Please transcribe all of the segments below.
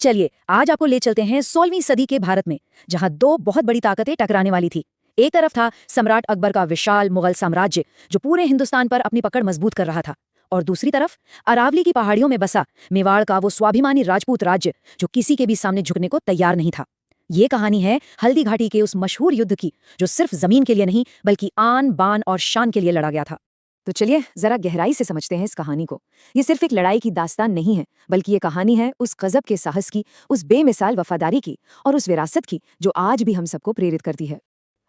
चलिए आज आपको ले चलते हैं 16वीं सदी के भारत में, जहां दो बहुत बड़ी ताकतें टकराने वाली थी। एक तरफ था सम्राट अकबर का विशाल मुगल साम्राज्य, जो पूरे हिंदुस्तान पर अपनी पकड़ मजबूत कर रहा था, और दूसरी तरफ अरावली की पहाड़ियों में बसा मेवाड़ का वो स्वाभिमानी राजपूत राज्य, जो किसी के भी सामने झुकने को तैयार नहीं था। ये कहानी है हल्दी घाटी के उस मशहूर युद्ध की, जो सिर्फ जमीन के लिए नहीं बल्कि आन बान और शान के लिए लड़ा गया था। तो चलिए जरा गहराई से समझते हैं इस कहानी को। ये सिर्फ एक लड़ाई की दास्तान नहीं है, बल्कि ये कहानी है उस गजब के साहस की, उस बेमिसाल वफादारी की और उस विरासत की जो आज भी हम सबको प्रेरित करती है।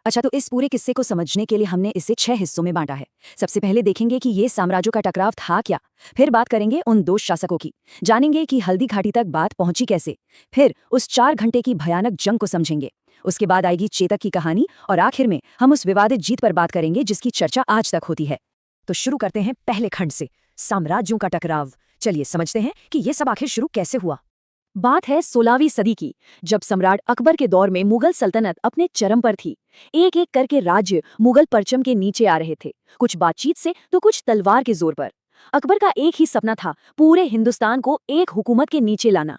अच्छा, तो इस पूरे किस्से को समझने के लिए हमने इसे 6 हिस्सों में बांटा है। सबसे पहले देखेंगे कि ये साम्राज्यों का टकराव था क्या। फिर बात करेंगे उन दो शासकों की, जानेंगे कि हल्दी घाटी तक बात पहुंची कैसे। फिर उस 4 घंटे की भयानक जंग को समझेंगे। उसके बाद आएगी चेतक की कहानी, और आखिर में हम उस विवादित जीत पर बात करेंगे जिसकी चर्चा आज तक होती है। तो शुरू करते हैं पहले खंड से, साम्राज्यों का टकराव। चलिए समझते हैं कि यह सब आखिर शुरू कैसे हुआ। बात है 16वीं सदी की, जब सम्राट अकबर के दौर में मुगल सल्तनत अपने चरम पर थी। एक एक करके राज्य मुगल परचम के नीचे आ रहे थे, कुछ बातचीत से तो कुछ तलवार के जोर पर। अकबर का एक ही सपना था, पूरे हिंदुस्तान को एक हुकूमत के नीचे लाना।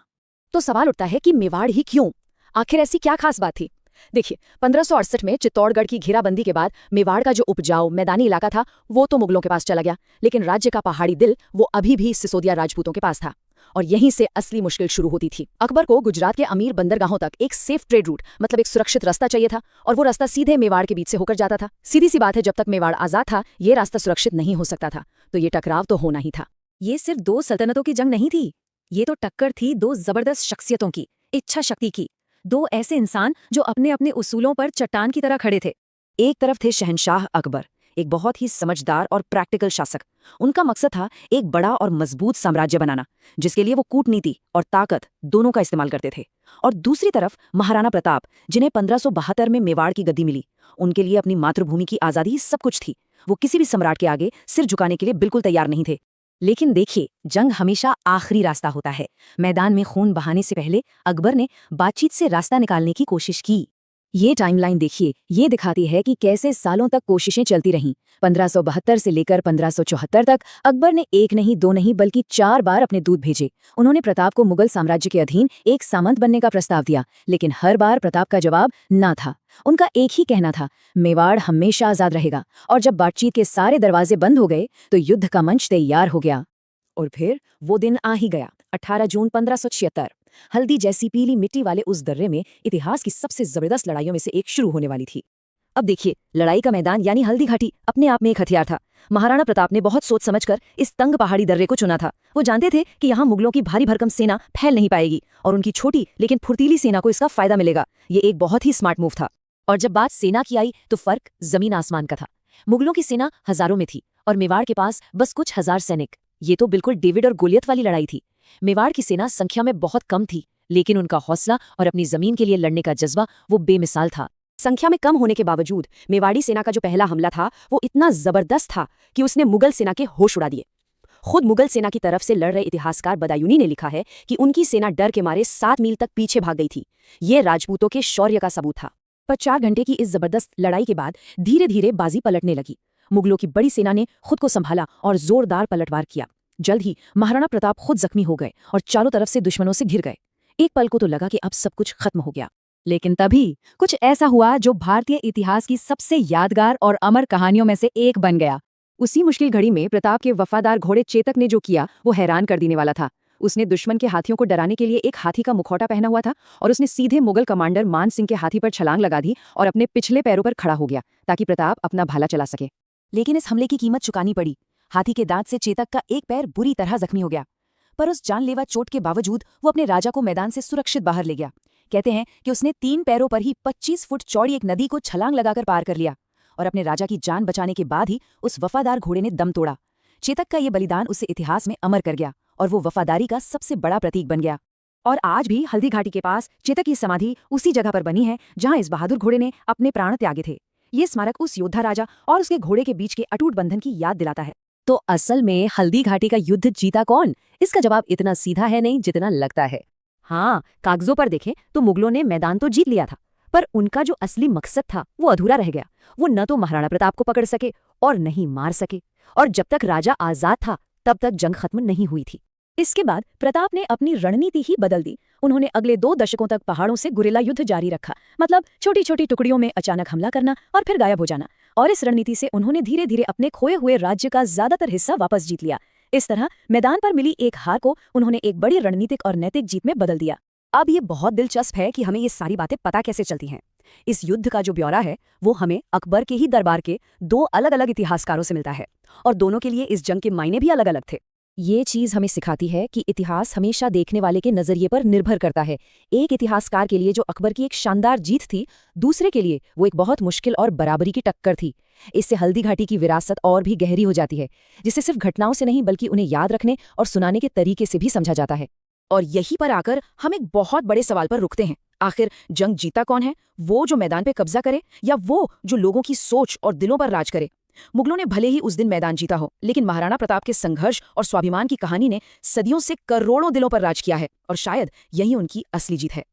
तो सवाल उठता है कि मेवाड़ ही क्यों? आखिर ऐसी क्या खास बात थी? देखिए, 1568 में चित्तौड़गढ़ की घेराबंदी के बाद मेवाड़ का जो उपजाऊ मैदानी इलाका था, वो तो मुगलों के पास चला गया, लेकिन राज्य का पहाड़ी दिल वो अभी भी सिसोदिया राजपूतों के पास था। और यहीं से असली मुश्किल शुरू होती थी। अकबर को गुजरात के अमीर बंदरगाहों तक एक सेफ ट्रेड रूट, मतलब एक सुरक्षित रास्ता चाहिए था, और वो रास्ता सीधे मेवाड़ के बीच से होकर जाता था। सीधी सी बात है, जब तक मेवाड़ आजाद था, ये रास्ता सुरक्षित नहीं हो सकता था, तो ये टकराव तो होना ही था। ये सिर्फ दो सल्तनतों की जंग नहीं थी, ये तो टक्कर थी दो जबरदस्त शख्सियतों की, इच्छा शक्ति की। दो ऐसे इंसान जो अपने अपने उसूलों पर चट्टान की तरह खड़े थे। एक तरफ थे शहंशाह अकबर, एक बहुत ही समझदार और प्रैक्टिकल शासक। उनका मकसद था एक बड़ा और मजबूत साम्राज्य बनाना, जिसके लिए वो कूटनीति और ताकत दोनों का इस्तेमाल करते थे। और दूसरी तरफ महाराणा प्रताप, जिन्हें 1572 में मेवाड़ की गद्दी मिली। उनके लिए अपनी मातृभूमि की आजादी सब कुछ थी। वो किसी भी सम्राट के आगे सिर झुकाने के लिए बिल्कुल तैयार नहीं थे। लेकिन देखिए, जंग हमेशा आखिरी रास्ता होता है। मैदान में खून बहाने से पहले अकबर ने बातचीत से रास्ता निकालने की कोशिश की। ये टाइमलाइन देखिए, ये दिखाती है कि कैसे सालों तक कोशिशें चलती रहीं। 1572 से लेकर 1574 तक अकबर ने एक नहीं, दो नहीं, बल्कि 4 बार अपने दूत भेजे। उन्होंने प्रताप को मुगल साम्राज्य के अधीन एक सामंत बनने का प्रस्ताव दिया, लेकिन हर बार प्रताप का जवाब ना था। उनका एक ही कहना था, मेवाड़ हमेशा आजाद रहेगा। और जब बातचीत के सारे दरवाजे बंद हो गए, तो युद्ध का मंच तैयार हो गया। और फिर वो दिन आ ही गया, 18 जून 1576। हल्दी जैसी पीली मिट्टी वाले उस दर्रे में इतिहास की सबसे जबरदस्त लड़ाइयों में से एक शुरू होने वाली थी। अब देखिए, लड़ाई का मैदान यानी हल्दी घाटी अपने आप में एक हथियार था। महाराणा प्रताप ने बहुत सोच समझकर इस तंग पहाड़ी दर्रे को चुना था। वो जानते थे कि यहाँ मुगलों की भारी भरकम सेना फैल नहीं पाएगी, और उनकी छोटी लेकिन फुर्तीली सेना को इसका फायदा मिलेगा। ये एक बहुत ही स्मार्ट मूव था। और जब बात सेना की आई, तो फर्क जमीन आसमान का था। मुगलों की सेना हजारों में थी, और मेवाड़ के पास बस कुछ हजार सैनिक। ये तो बिल्कुल डेविड और गोलियत वाली लड़ाई थी। मेवाड़ की सेना संख्या में बहुत कम थी, लेकिन उनका हौसला और अपनी जमीन के लिए लड़ने का जज्बा वो बेमिसाल था। संख्या में कम होने के बावजूद मेवाड़ी सेना का जो पहला हमला था, वो इतना जबरदस्त था कि उसने मुगल सेना के होश उड़ा दिए। खुद मुगल सेना की तरफ से लड़ रहे इतिहासकार बदायूनी ने लिखा है कि उनकी सेना डर के मारे 7 मील तक पीछे भाग गई थी। ये राजपूतों के शौर्य का सबूत था। पर 4 घंटे की इस जबरदस्त लड़ाई के बाद धीरे धीरे बाजी पलटने लगी। मुगलों की बड़ी सेना ने खुद को संभाला और जोरदार पलटवार किया। जल्द ही महाराणा प्रताप खुद जख्मी हो गए और चारों तरफ से दुश्मनों से घिर गए। एक पल को तो लगा कि अब सब कुछ खत्म हो गया, लेकिन तभी कुछ ऐसा हुआ जो भारतीय इतिहास की सबसे यादगार और अमर कहानियों में से एक बन गया। उसी मुश्किल घड़ी में प्रताप के वफादार घोड़े चेतक ने जो किया, वो हैरान कर देने वाला था। उसने दुश्मन के हाथियों को डराने के लिए एक हाथी का मुखौटा पहना हुआ था, और उसने सीधे मुगल कमांडर मान सिंह के हाथी पर छलांग लगा दी और अपने पिछले पैरों पर खड़ा हो गया, ताकि प्रताप अपना भाला चला सके। लेकिन इस हमले की कीमत चुकानी पड़ी। हाथी के दांत से चेतक का एक पैर बुरी तरह जख्मी हो गया, पर उस जानलेवा चोट के बावजूद वो अपने राजा को मैदान से सुरक्षित बाहर ले गया। कहते हैं कि उसने 3 पैरों पर ही 25 फुट चौड़ी एक नदी को छलांग लगाकर पार कर लिया, और अपने राजा की जान बचाने के बाद ही उस वफादार घोड़े ने दम तोड़ा। चेतक का ये बलिदान उसे इतिहास में अमर कर गया, और वो वफादारी का सबसे बड़ा प्रतीक बन गया। और आज भी हल्दी घाटी के पास चेतक की समाधि उसी जगह पर बनी है, जहां इस बहादुर घोड़े ने अपने प्राण त्यागे थे। ये स्मारक उस योद्धा राजा और उसके घोड़े के बीच के अटूट बंधन की याद दिलाता है। तो असल में हल्दी घाटी का युद्ध जीता कौन? इसका जवाब इतना सीधा है नहीं जितना लगता है। हाँ, कागजों पर देखें तो मुगलों ने मैदान तो जीत लिया था, पर उनका जो असली मकसद था वो अधूरा रह गया। वो न तो महाराणा प्रताप को पकड़ सके और न ही मार सके, और जब तक राजा आजाद था तब तक जंग खत्म नहीं हुई थी। इसके बाद प्रताप ने अपनी रणनीति ही बदल दी। उन्होंने अगले 2 दशकों तक पहाड़ों से गुरिल्ला युद्ध जारी रखा, मतलब छोटी छोटी टुकड़ियों में अचानक हमला करना और फिर गायब हो जाना। और इस रणनीति से उन्होंने धीरे धीरे अपने खोए हुए राज्य का ज्यादातर हिस्सा वापस जीत लिया। इस तरह मैदान पर मिली एक हार को उन्होंने एक बड़ी रणनीतिक और नैतिक जीत में बदल दिया। अब ये बहुत दिलचस्प है कि हमें ये सारी बातें पता कैसे चलती हैं। इस युद्ध का जो ब्यौरा है वो हमें अकबर के ही दरबार के 2 अलग अलग इतिहासकारों से मिलता है, और दोनों के लिए इस जंग के मायने भी अलग अलग थे। ये चीज हमें सिखाती है कि इतिहास हमेशा देखने वाले के नजरिए पर निर्भर करता है। एक इतिहासकार के लिए जो अकबर की एक शानदार जीत थी, दूसरे के लिए वो एक बहुत मुश्किल और बराबरी की टक्कर थी। इससे हल्दी घाटी की विरासत और भी गहरी हो जाती है, जिसे सिर्फ घटनाओं से नहीं बल्कि उन्हें याद रखने और सुनाने के तरीके से भी समझा जाता है। और यहीं पर आकर हम एक बहुत बड़े सवाल पर रुकते हैं। आखिर जंग जीता कौन है? वो जो मैदान पे कब्जा करे, या वो जो लोगों की सोच और दिलों पर राज करे? मुगलों ने भले ही उस दिन मैदान जीता हो, लेकिन महाराणा प्रताप के संघर्ष और स्वाभिमान की कहानी ने सदियों से करोड़ों दिलों पर राज किया है, और शायद यही उनकी असली जीत है।